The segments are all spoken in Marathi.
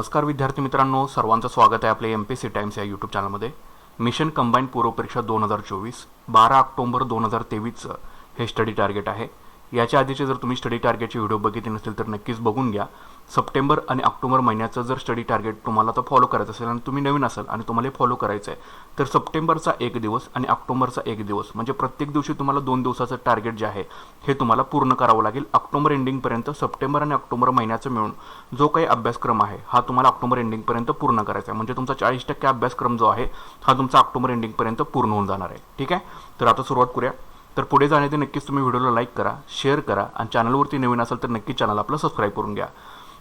नमस्कार विद्यार्थी मित्रांनो, सर्वांचं स्वागत आहे आपल्या MPSC टाइम्स या यूट्यूब चॅनलमध्ये. मिशन कंबाईंड पूर्व परीक्षा 2024 12 ऑक्टोबर 2023 हे स्टडी टार्गेट आहे. याच्या आधीचे जर तुम्ही स्टडी टार्गेटचे व्हिडिओ बघितले नसतील तर नक्कीच बघून घ्या. सप्टेंबर आणि ऑक्टोबर महिन्याचं जर स्टडी टार्गेट तुम्हाला तर फॉलो करायचं असेल आणि तुम्ही नवीन असाल आणि तुम्हाला फॉलो करायचं आहे तर सप्टेंबरचा 1 दिवस आणि ऑक्टोबरचा 1 दिवस म्हणजे प्रत्येक दिवशी तुम्हाला 2 दिवसाचं टार्गेट जे आहे हे तुम्हाला पूर्ण करावं लागेल. ऑक्टोबर एंडिंगपर्यंत सप्टेंबर आणि ऑक्टोबर महिन्याचं मिळून जो काही अभ्यासक्रम आहे हा तुम्हाला ऑक्टोबर एंडिंगपर्यंत पूर्ण करायचा आहे. म्हणजे तुमचा 40% अभ्यासक्रम जो आहे हा तुमचा ऑक्टोबर एंडिंगपर्यंत पूर्ण होऊन जाणार आहे. ठीक आहे, तर आता सुरुवात करूया. तर पुढे जाण्याआधी नक्कीच तुम्ही व्हिडिओला लाईक करा, शेअर करा आणि चॅनलवरती नवीन असाल तर नक्की चॅनल आपलं सबस्क्राईब करून घ्या.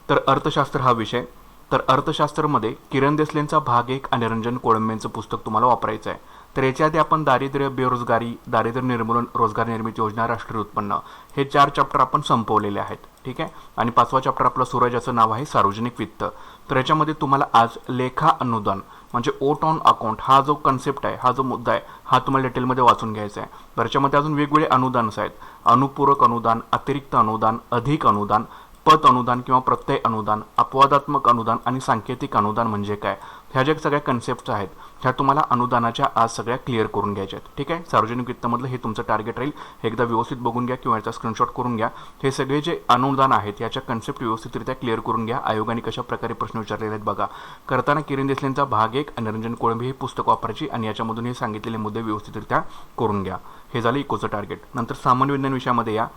तर अर्थशास्त्र हा विषय, तर अर्थशास्त्रामध्ये किरण देसलेंचा भाग 1 आणि रंजन कोळंबेंचं पुस्तक तुम्हाला वापरायचं आहे. तर याच्या आधी आपण दारिद्र्य, बेरोजगारी, दारिद्र्य निर्मूलन, रोजगार निर्मिती योजना, राष्ट्रीय उत्पन्न हे 4 चॅप्टर आपण संपवलेले आहेत. ठीक आहे, आणि 5वा चॅप्टर आपला सूरजाचं नाव आहे सार्वजनिक वित्त. तर याच्यामध्ये तुम्हाला आज लेखा अनुदान म्हणजे ओट ऑन अकाउंट हा जो कन्सेप्ट आहे, हा जो मुद्दा आहे हा तुम्हाला डिटेलमध्ये वाचून घ्यायचा आहे. तर याच्यामध्ये अजून वेगवेगळे अनुदान आहेत. अनुपूरक अनुदान, अतिरिक्त अनुदान, अधिक अनुदान, पत अनुदान किंवा प्रत्यय अनुदान, अपवादात्मक अनुदान आणि सांकेतिक अनुदान म्हणजे काय, ह्या ज्या सगळ्या कन्सेप्ट्स आहेत ह्या तुम्हाला अनुदानाच्या आज सगळ्या क्लिअर करून घ्यायच्या आहेत. ठीक आहे, सार्वजनिक वित्तामधलं हे तुमचं टार्गेट राहील. हे एकदा व्यवस्थित बघून घ्या किंवा याचा स्क्रीनशॉट करून घ्या. हे सगळे जे अनुदान आहेत याच्या कन्सेप्ट व्यवस्थितरित्या क्लिअर करून घ्या. आयोगाने कशा प्रकारे प्रश्न विचारलेले आहेत बघा. करताना किरण देसलेंचा भाग 1 आणि रंजन कोळंबे हे पुस्तक वापरायची आणि याच्यामधून हे सांगितलेले मुद्दे व्यवस्थितरित्या करून घ्या. हे झालं इकोचं टार्गेट. नंतर सामान्य विज्ञान विषयामध्ये या.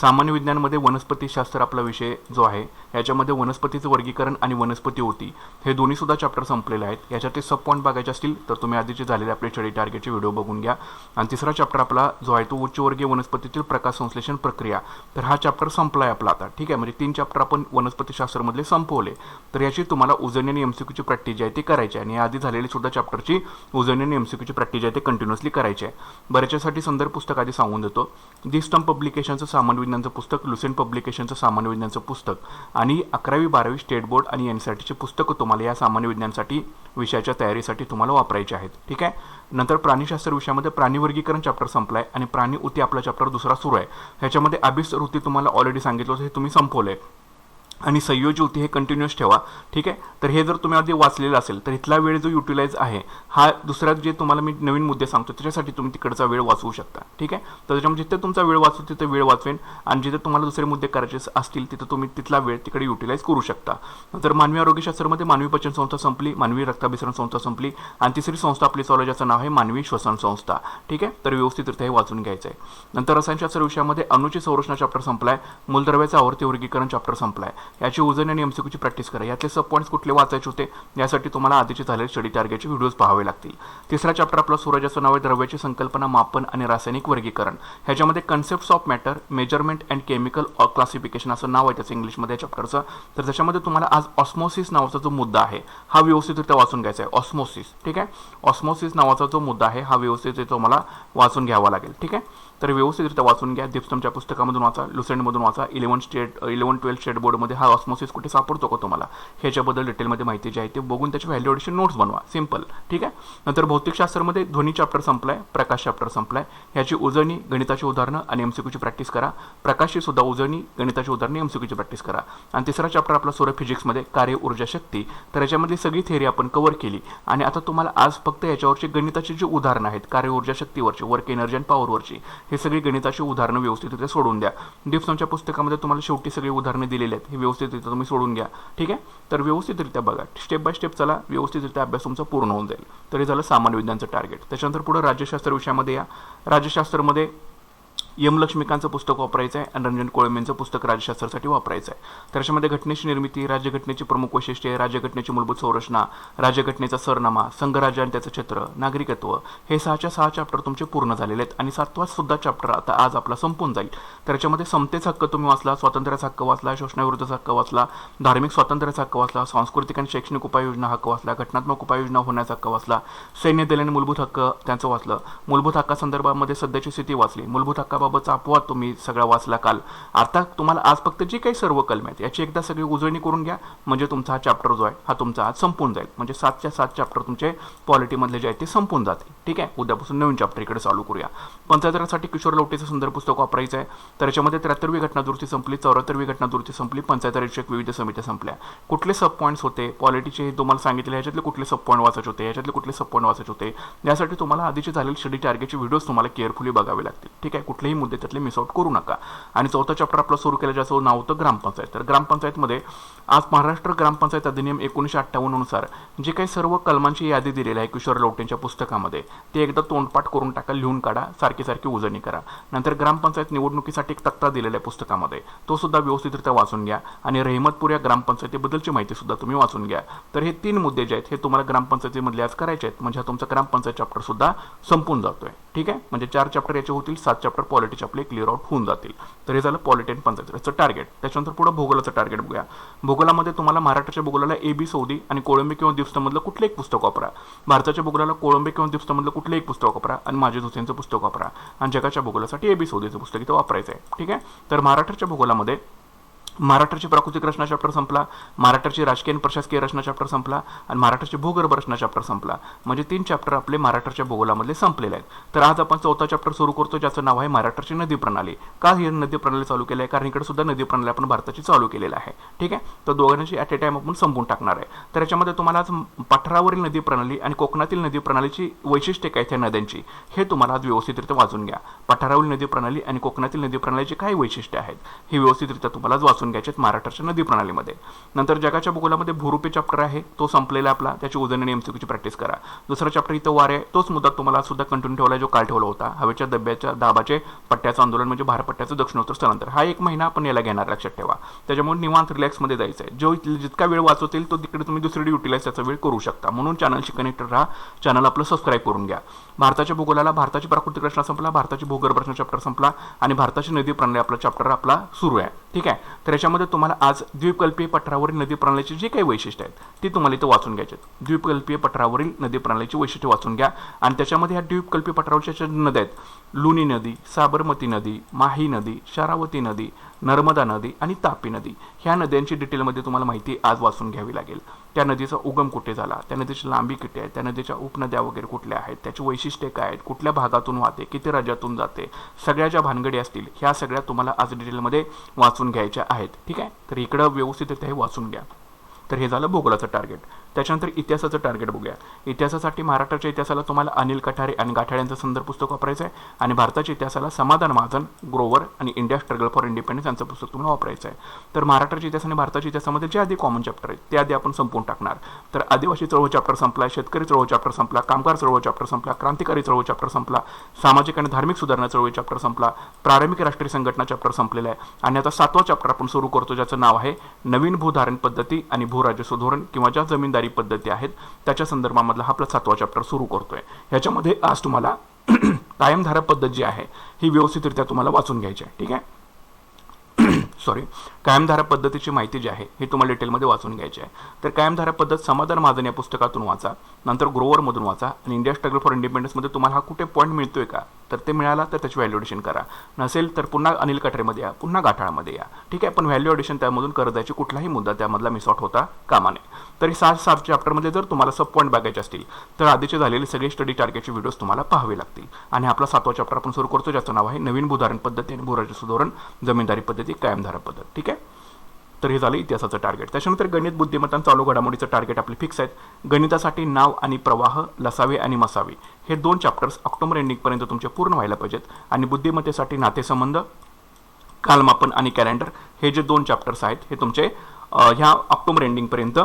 सामान्य विज्ञानमध्ये वनस्पतीशास्त्र आपला विषय जो आहे याच्यामध्ये वनस्पतीचं वर्गीकरण आणि वनस्पती होती हे दोन्ही सुद्धा चॅप्टर संपलेले आहेत. याच्यात सब पॉईंट बघायचे असतील तर तुम्ही आधीचे झालेले आपले स्टडी टार्गेटचे व्हिडिओ बघून घ्या. आणि तिसरा चॅप्टर आपला जो आहे तो उच्चवर्गीय वनस्पतीतील प्रकाश संश्लेषण प्रक्रिया. तर हा चॅप्टर संपला आहे आपला आता. ठीक आहे, म्हणजे 3 चॅप्टर आपण वनस्पतीशास्त्रामधले संपवले. तर याची तुम्हाला उजळणी आणि MCQची प्रॅक्टिस जी आहे ती करायची आहे आणि आधी झालेली सुद्धा चॅप्टरची उजळणी आणि MCQची प्रॅक्टिस जी आहे ती कंटिन्युअसली करायची आहे. बऱ्याच्यासाठी संदर्भ पुस्तक आधी सांगून देतो. दी स्टंप पब्लिकेशनचं सामान्य विज्ञानचं पुस्तक, लुसेंट पब्लिकेशनचं सामान्य विज्ञानचं पुस्तक आणि 11वी 12वी स्टेट बोर्ड आणि NCERTचे पुस्तकं तुम्हाला या सामान्य विज्ञानासाठी विषयाच्या तयारीसाठी तुम्हाला वापरायचे आहेत. ठीक आहे, नंतर प्राणीशास्त्र विषयामध्ये प्राणी वर्गीकरण चॅप्टर संपलाय आणि प्राणी ऊती आपला चॅप्टर दुसरा सुरू आहे. ह्याच्यामध्ये अभिस ऋती तुम्हाला ऑलरेडी सांगितलं होतं, हे तुम्ही संपवलंय. आणि संयोजी होती हे कंटिन्युअस ठेवा. ठीक आहे, तर हे जर तुम्ही आधी वाचलेलं असेल तर इथला वेळ जो युटिलाइज आहे हा दुसऱ्यात जे तुम्हाला मी नवीन मुद्दे सांगतो त्याच्यासाठी तुम्ही तिकडचा वेळ वाचवू शकता. ठीक आहे, तर त्याच्यामध्ये जिथे तुमचा वेळ वाचू तिथे वेळ वाचवेन आणि जिथे तुम्हाला दुसरे मुद्दे करायचे असतील तिथे तुम्ही तिथला वेळ तिकडे युटिलाइज करू शकता. नंतर मानवी आरोग्यशास्त्रामध्ये मानवी पचन संस्था संपली, मानवी रक्ताभिसरण संस्था संपली आणि तिसरी संस्था आपली ज्याचं नाव आहे मानवी श्वसन संस्था. ठीक आहे, तर व्यवस्थितरित्या हे वाचून घ्यायचं आहे. नंतर रसायनशास्त्र विषयामध्ये अणुची संरचना चॅप्टर संपलाय, मूलद्रव्याचं आवर्ती वर्गीकरण चॅप्टर संपलाय. याची उजळणी आणि MCQची प्रॅक्टिस करा. यातले सब पॉईंट्स कुठले वाचायचे होते यासाठी तुम्हाला आधीचे झालेले स्टडी टार्गेटचे व्हिडिओज पाहावे लागतील. तिसरा चॅप्टर आपला सूरजाचं नाव आहे द्रव्याची संकल्पना, मापन आणि रासायनिक वर्गीकरण. ह्याच्यामध्ये concepts of matter, measurement and chemical classification असं नाव आहे त्याचं इंग्लिशमध्ये या चॅप्टरचं. तर त्याच्यामध्ये तुम्हाला आज ऑस्मोसिस नावाचा जो मुद्दा आहे हा व्यवस्थितरित्या वाचून घ्यायचा आहे. ऑस्मोसिस, ठीक आहे, ऑस्मोसिस नावाचा जो मुद्दा आहे हा व्यवस्थितरित्या तुम्हाला वाचून घ्यावा लागेल. ठीक आहे, तर व्यवस्थितरित्या वाचून घ्या. दिप्समच्या पुस्तकामधून वाचा, लुसेंटमधून वाचा. 11-12 स्टेट बोर्डमध्ये हा ऑस्मोसिस कुठे सापडतो का तुम्हाला ह्याच्याबद्दल डिटेलमध्ये माहिती जी आहे ते बघून त्याची व्हॅल्युएशन नोट्स बनवा. सिंपल. ठीक आहे, नंतर भौतिकशास्त्रामध्ये ध्वनी चॅप्टर संपलाय, प्रकाश चॅप्टर संपलाय. ह्याची उजळणी, गणिताची उदाहरणं आणि MCQची प्रॅक्टिस करा. प्रकाशची सुद्धा उजळणी, गणिताची उदाहरणे, MCQची प्रॅक्टिस करा. आणि तिसरा चॅप्टर आपला सौर फिजिक्समध्ये कार्य, ऊर्जा, शक्ती. तर याच्यामधली सगळी थिअरी आपण कव्हर केली आणि आता तुम्हाला आज फक्त याच्यावरची गणिताची जी उदाहरणं आहेत कार्य, ऊर्जा, शक्तीवरची, वर्क एनर्जी आणि पॉवरवरची, हे सगळी गणिताची उदाहरणं व्यवस्थितरित्या सोडून द्या. डिप्समच्या पुस्तकामध्ये तुम्हाला शेवटी सगळी उदाहरणं दिलेली आहेत, हे व्यवस्थितरित्या तुम्ही सोडून घ्या. ठीक आहे, तर व्यवस्थितरित्या बघा, स्टेप बाय स्टेप चला, व्यवस्थितरित्या अभ्यास तुमचा पूर्ण होऊन जाईल. तर हे झालं सामान्य विज्ञानचं टार्गेट. त्याच्यानंतर पुढे राज्यशास्त्र विषयामध्ये या. राज्यशास्त्रामध्ये लक्ष्मीकांतचं पुस्तक वापरायचं आहे आणि रंजन कोळंबेंचं पुस्तक राज्यशास्त्रासाठी वापरायचं आहे. त्याच्यामध्ये घटनेची निर्मिती, राज्यघटनेची प्रमुख वैशिष्ट्ये, राज्यघटनेची मूलभूत संरचना, राज्यघटनेचा सरनामा, संघराज्य आणि त्याचं क्षेत्र, नागरिकत्व, हे 6च्या 6 चॅप्टर तुमचे पूर्ण झालेले आहेत. आणि 7वा सुद्धा चॅप्टर आता आज आपला संपून जाईल. त्याच्यामध्ये समतेचा हक्क तुम्ही वाचला, स्वातंत्र्याचा हक्क वाचला, शोषणाविरुद्धचा हक्क वाचला, धार्मिक स्वातंत्र्याचा हक्क वाचला, सांस्कृतिक आणि शैक्षणिक उपाययोजना हक्क वाचला, घटनात्मक उपाययोजना होण्याचा हक्क वाचला, सैन्य दल आणि मूलभूत हक्क त्यांचं वाचलं, मूलभूत हक्कासंदर्भामध्ये सध्याची स्थिती वाचली, मूलभूत हक्का याबाबतचा अपवाद तुम्ही सगळा वाचला काल. आता तुम्हाला आज फक्त जे काही सर्व कलम आहेत याची एकदा सगळी उजळणी करून घ्या, म्हणजे तुमचा हा चॅप्टर जो आहे हा तुमचा आज संपून जाईल. म्हणजे 7च्या 7 चॅप्टर तुमचे पॉलिटीमधले जे आहेत ते संपून जातील. ठीक आहे, उद्यापासून नवीन चॅप्टर इकडे चालू करूया. पंचायत राजसाठी किशोर लवटेचं सुंदर पुस्तक वापरायचं आहे. तर याच्यामध्ये 73वी घटना दुरुस्ती संपली, 74वी घटना दुरुस्ती संपली, पंचायत राजविषयक विविध समित्या संपल्या. कुठले सब पॉईंट्स होते पॉलिटीचे तुम्हाला सांगितले, ह्याच्यातले कुठले सब पॉईंट वाचायचे होते, ह्याच्यातले कुठले सब पॉईंट वाचायचे होते, यासाठी तुम्हाला आधीचे झालेले स्टडी टार्गेटचे व्हिडिओज तुम्हाला केअरफुली बघावे लागतील. ठीक आहे, कुठलेही मुद्दे त्यातले मिस आउट करू नका. आणि चौथा चॅप्टर आपला सुरू केलं ज्याचं नाव होतं ग्रामपंचायत. तर ग्रामपंचायतमध्ये आज महाराष्ट्र ग्रामपंचायत अधिनियम 1958 नुसार जे काही सर्व कलमांची यादी दिलेली आहे किशोर लवटेंच्या पुस्तकामध्ये ते एकदा तोंडपाठ करून टाका, लिहून काढा, सारखी सारखी उजळणी करा. नंतर ग्रामपंचायत निवडणुकीसाठी एक तक्ता दिलेला आहे पुस्तकामध्ये, तो सुद्धा व्यवस्थितरित्या वाचून घ्या. आणि रहिमतपूर या ग्रामपंचायतीबद्दलची माहिती सुद्धा तुम्ही वाचून घ्या. तर हे 3 मुद्दे जे आहेत हे तुम्हाला ग्रामपंचायतीमधले आज करायचे आहेत, म्हणजे हा तुमचा ग्रामपंचायत चॅप्टर सुद्धा संपून जातोय. ठीक आहे, म्हणजे 4 चॅप्टर याचे होतील, 7 चॅप्टर पॉलिटीचे आपले क्लिअर आउट होऊन जातील. तर हे झालं पॉलिटी आणि पंचायतीचं टार्गेट. त्याच्यानंतर पुढे भूगोलाचं टार्गेट बघूया. भूगोलामध्ये तुम्हाला महाराष्ट्राच्या भूगोलाला AB सौदी आणि कोळंबे किंवा द्वीपस्तंभमधलं कुठलं एक पुस्तक वापरा. भारताच्या भूगोलाला कोळंबे किंवा द्वीपस्तंभमधलं कुठलं एक पुस्तक वापरा आणि माजिद हुसेनचं पुस्तक वापरा. आणि जगाच्या भूगोलासाठी AB सौदीचं पुस्तक इथं वापरायचं आहे. ठीक आहे, तर महाराष्ट्राच्या भूगोलामध्ये महाराष्ट्राची प्राकृतिक रचना चॅप्टर संपला, महाराष्ट्राची राजकीय आणि प्रशासकीय रचना चॅप्टर संपला आणि महाराष्ट्राची भूगर्भ रचना चॅप्टर संपला. म्हणजे 3 चॅप्टर आपले महाराष्ट्राच्या भूगोलामधले संपलेले आहेत. तर आज आपण 4था चॅप्टर सुरू करतो ज्याचं नाव आहे महाराष्ट्राची नदी प्रणाली. का ही नदी प्रणाली चालू केली आहे? कारण इकडे सुद्धा नदी प्रणाली आपण भारताची चालू केलेली आहे. ठीक आहे, तर दोघांची ॲट ए टाइम आपण संपून टाकणार आहे. तर याच्यामध्ये तुम्हाला आज पठारावरील नदी प्रणाली आणि कोकणातील नदी प्रणालीची वैशिष्ट्ये काय त्या नद्यांची हे तुम्हाला आज व्यवस्थितरित्या वाचून घ्या. पठारावरील नदी प्रणाली आणि कोकणातील नदी प्रणालीची काय वैशिष्ट्ये आहेत हे व्यवस्थितरित्या तुम्हाला आज वाचून घ्यायचे महाराष्ट्राच्या नदी प्रणालीमध्ये. नंतर जगाच्या भूगोलामध्ये भूरूपी चॅप्टर आहे, तो संपलेला आपला, त्याची उजळणी MCQची प्रॅक्टिस करा. दुसरा चॅप्टर इथं वारे आहे, तोच मुद्दा तुम्हाला सुद्धा कंटिन्यू ठेवला जो काल ठेवला होता, हवेच्या दाबाचे पट्ट्याचं आंदोलन म्हणजे भारपट्ट्याचं दक्षिणोत्तर स्थलांतर. हा 1 महिना आपण याला घेणार, लक्षात ठेवा. त्याच्यामुळे निवांत रिलॅक्समध्ये जायचं आहे. जो जितका वेळ वाचवतील तो तिकडे तुम्ही दुसरीकडे युटिलाइज त्याचा वेळ करू शकता. म्हणून चॅनलशी कनेक्टेड राहा, चॅनल आपलं सबस्क्राईब करून घ्या. भारताच्या भूगोलाला भारताची प्राकृतिक रचना संपला, भारताची भूगर्भ रचना चॅप्टर संपला आणि भारताची नदी प्रणाली आपला चॅप्टर आपला सुरू आहे. ठीक आहे, तर याच्यामध्ये तुम्हाला आज द्वीपकल्पीय पठारावरील नदी प्रणालीची जी काही वैशिष्ट्ये आहेत ती तुम्हाला इथं वाचून घ्यायची आहेत. द्वीपकल्पीय पठारावरील नदी प्रणालीची वैशिष्ट्ये वाचून घ्या. आणि त्याच्यामध्ये ह्या द्वीपकल्पीय पठारावरच्या नद्या आहेत, लुनी नदी, साबरमती नदी, माही नदी, शरावती नदी, नर्मदा नदी आणि तापी नदी. ह्या नद्यांची डिटेलमध्ये तुम्हाला माहिती आज वाचून घ्यावी लागेल. त्या नदीचा उगम कुठे झाला, त्या नदीची लांबी किती आहे, त्या नदीच्या उपनद्या वगैरे कुठल्या आहेत, त्याची वैशिष्ट्ये काय आहेत, कुठल्या भागातून वाहते, किती राज्यातून जाते, सगळ्या ज्या भानगडी असतील ह्या सगळ्या तुम्हाला आज डिटेलमध्ये वाचून घ्यायच्या आहेत. ठीक आहे, तर इकडं व्यवस्थित हे वाचून घ्या. तर हे झालं भूगोलाचं टार्गेट. त्याच्यानंतर इतिहासाचं टार्गेट बघूया. इतिहासासाठी महाराष्ट्राच्या इतिहासाला तुम्हाला अनिल कठारे आणि गाठाळे यांचं संदर्भ पुस्तक वापरायचं आहे आणि भारताच्या इतिहासाला समाधान महाजन, ग्रोवर आणि इंडिया स्ट्रगल फॉर इंडिपेंडन्स यांचं पुस्तक तुम्हाला वापरायचं आहे. तर महाराष्ट्राच्या इतिहास आणि भारताच्या इतिहासामध्ये जे आधी कॉमन चॅप्टर आहेत ते आधी आपण संपवून टाकणार. तर आदिवासी चळवळ चॅप्टर संपला, शेतकरी चळवळ चॅप्टर संपला, कामगार चळवळ चॅप्टर संपला, क्रांतिकारी चळवळ चॅप्टर संपला, सामाजिक आणि धार्मिक सुधारणा चळवळी चॅप्टर संपला, प्रारंभिक राष्ट्रीय संघटना चॅप्टर संपलेला आहे. आणि आता 7वा चॅप्टर आपण सुरू करतो ज्याचं नाव आहे नवीन भूधारण पद्धती आणि भूराज्य सुधारण किंवा ज्या जमीनदारी पद्धती आहेत त्याच्या संदर्भामधला हा आपला 7वा चॅप्टर सुरू करतोय. ह्याच्यामध्ये आज तुम्हाला कायमधारा पद्धत जी आहे ही व्यवस्थितरित्या तुम्हाला वाचून घ्यायची आहे. ठीक आहे, सॉरी, कायमधारा पद्धतीची माहिती जी आहे हे तुम्हाला डिटेलमध्ये वाचून घ्यायची आहे. तर कायमधारा पद्धत समाधान महाजन या पुस्तकातून वाचा, नंतर ग्रोवरमधून वाचा आणि इंडिया स्ट्रगल फॉर इंडिपेंडन्समध्ये तुम्हाला हा कुठे पॉईंट मिळतोय का, तर ते मिळाला तर त्याची व्हॅल्यू एडिशन करा, नसेल तर पुन्हा अनिल कठारेमध्ये या, पुन्हा गाठाळमध्ये या. ठीक आहे, पण व्हॅल्यू एडिशन त्यामधून करत जायची, कुठलाही मुद्दा त्यामधला मिस आउट होता कामा नये. तरी 7 चॅप्टरमध्ये जर तुम्हाला सब पॉईंट बघायचे असतील तर आधीचे झालेले सगळे स्टडी टार्गेटचे व्हिडिओज तुम्हाला पाहावे लागतील. आणि आपला 7वा चॅप्टर आपण सुरू करतो ज्याचं नाव आहे नवीन भूधारण पद्धती आणि भूराज्य सुधारण, जमीनदारी पद्धती, कायमधारा पद्धत. ठीक आहे, तर हे झालं इतिहासाचं टार्गेट. त्याच्यानंतर गणित, बुद्धिमत्ता, चालू घडामोडीचं टार्गेट आपले फिक्स आहेत. गणितासाठी नाव आणि प्रवाह, लसावे आणि मसावे हे 2 चॅप्टर्स ऑक्टोबर एंडिंगपर्यंत तुमचे पूर्ण व्हायला पाहिजेत. आणि बुद्धिमत्तेसाठी नातेसंबंध, कालमापन आणि कॅलेंडर हे जे 2 चॅप्टर्स आहेत हे तुमचे ह्या ऑक्टोबर एंडिंगपर्यंत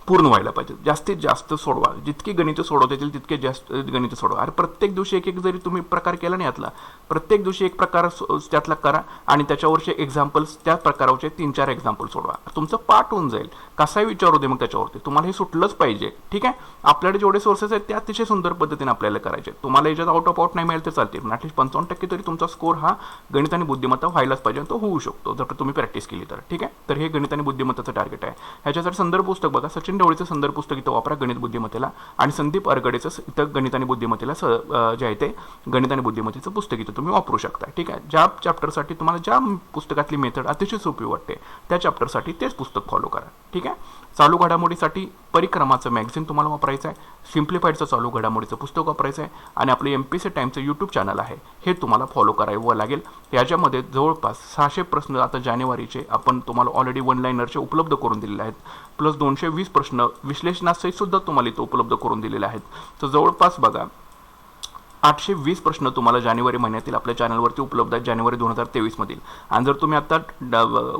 पूर्ण व्हायला पाहिजे. जास्तीत जास्त सोडवा, जितकी गणितं सोडवता येतील तितके जास्त गणितं सोडवा. अरे प्रत्येक दिवशी एक जरी तुम्ही प्रकार केला नाही यातला, प्रत्येक दिवशी एक प्रकार त्यातला करा आणि त्याच्यावरचे एक्झाम्पल्स त्या प्रकारावरचे 3-4 एक्झाम्पल सोडवा. तुमचं पाठ होऊन जाईल. कसाही विचारू दे मग त्याच्यावरती, तुम्हाला हे सुटलंच पाहिजे. ठीक आहे, आपल्याकडे जेवढे सोर्सेस आहेत ते अतिशय सुंदर पद्धतीने आपल्याला करायचे. तुम्हाला याच्यात आउट ऑफ आउट नाही मिळेल तर चालते, पण ॲटलीस्ट 55% तरी तुमचा स्कोर हा गणित आणि बुद्धिमत्ता व्हायलाच पाहिजे. तो होऊ शकतो जर तुम्ही प्रॅक्टिस केली तर. ठीक आहे, तर हे गणित आणि बुद्धिमत्ताचं टार्गेट आहे. ह्याच्यासाठी संदर्भ पुस्तक बघा, सचिन सचिन ढवळीचं संदर्भ पुस्तक इथं वापरा गणित बुद्धिमत्तेला, आणि संदीप अरगडेचं इथं गणित आणि बुद्धिमत्तेला जे आहे ते गणित आणि बुद्धिमत्तेचं पुस्तक इथं तुम्ही वापरू शकता. ठीक आहे. ज्या चॅप्टरसाठी तुम्हाला ज्या पुस्तकातली मेथड अतिशय सोपी वाटते त्या चॅप्टरसाठी तेच पुस्तक फॉलो करा. ठीक आहे. चालू घडामोडीसाठी परिक्रमाचं मॅगझिन तुम्हाला वापरायचं आहे, सिम्प्लिफाईडचं चालू घडामोडीचं पुस्तक वापरायचं आहे, आणि आपलं MPSC टाइमचं यूट्यूब चॅनल आहे हे तुम्हाला फॉलो करावं लागेल. त्याच्यामध्ये जवळपास 600 प्रश्न आता जानेवारीचे आपण तुम्हाला ऑलरेडी वन लाईनरचे उपलब्ध करून दिलेले आहेत, प्लस 220 प्रश्न विश्लेषणासहित सुद्धा तुम्हाला इथं उपलब्ध करून दिलेले आहेत. तर जवळपास बघा 820 प्रश्न तुम्हाला जानेवारी महिन्यातील आपल्या चॅनलवरती उपलब्ध आहेत जानेवारी 2023 मधील. आणि जर तुम्ही आता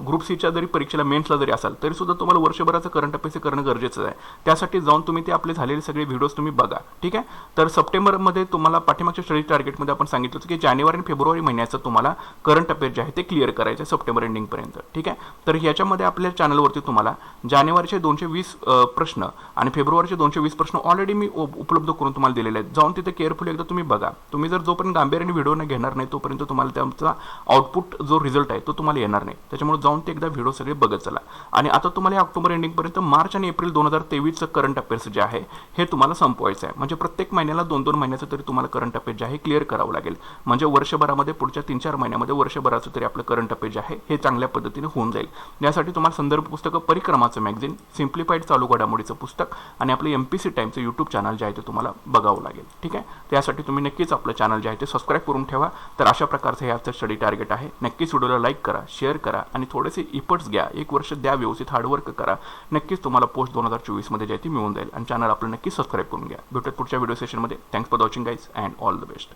ग्रुप सीच्या जरी परीक्षेला मेन्सला जरी असाल तरी सुद्धा तुम्हाला वर्षभराचं करंट अफेअर्स करणं गरजेचं आहे. त्यासाठी जाऊन तुम्ही ते आपले झालेले सगळे व्हिडिओज तुम्ही बघा. ठीक आहे. तर सप्टेंबरमध्ये तुम्हाला पाठीमागच्या स्टडी टार्गेटमध्ये आपण सांगितलं होतं की जानेवारी आणि फेब्रुवारी महिन्याचं तुम्हाला करंट अफेअर्स जे आहे ते क्लिअर करायचं आहे सप्टेंबर एंडिंगपर्यंत. ठीक आहे. तर ह्याच्यामध्ये आपल्या चॅनलवरती तुम्हाला जानेवारीचे 220 प्रश्न आणि फेब्रुवारीचे 220 प्रश्न ऑलरेडी मी उपलब्ध करून तुम्हाला दिलेले आहेत. जाऊन तिथे केअरफुली एकदा तुम्ही बघा. तुम्ही जर जोपर्यंत गांभीर्याने व्हिडिओ न घेणार नाही तोपर्यंत तुम्हाला त्याचा आउटपुट जो रिझल्ट आहे तो तुम्हाला येणार नाही. त्याच्यामुळे जाऊन ते एकदा व्हिडिओ सगळे बघत चला. आणि आता तुम्हाला ऑक्टोबर एंडिंगपर्यंत मार्च आणि एप्रिल 2023चं करंट अफेअर्स जे आहे हे तुम्हाला संपवायचं आहे. म्हणजे प्रत्येक महिन्याला 2-2 महिन्याचं तरी तुम्हाला करंट अफेअर्स जे आहे क्लिअर करावं लागेल. म्हणजे वर्षभरामध्ये पुढच्या 3-4 महिन्यामध्ये वर्षभराचं तरी आपलं करंट अफेअर्स जे आहे हे चांगल्या पद्धतीने होऊन जाईल. यासाठी तुम्हाला संदर्भ पुस्तकं परिक्रमाचं मॅगझिन, सिम्प्लिफाईड चालू घडामोडीचं पुस्तक आणि आपलं MPSC टाइमचं यूट्यूब चॅनल जे आहे ते तुम्हाला बघावं लागेल. ठीक आहे. त्यासाठी तुम्ही नक्कीच आपलं चॅनल जे आहे ते सबस्क्राईब करून ठेवा. तर अशा प्रकारचं हे आजचं स्टडी टार्गेट आहे. नक्कीच व्हिडिओला लाईक करा, शेअर करा आणि थोडेसे इफर्ट्स घ्या. 1 वर्ष द्या, व्यवस्थित हार्डवर्क करा. नक्कीच तुम्हाला पोस्ट 2024 मध्ये जे आहे ती मिळून जाईल. आणि चॅनल आपलं नक्कीच सबस्क्राईब करून घ्या. भेटूयात पुढच्या व्हिडिओ सेशनमध्ये. Thanks for watching guys and all the best.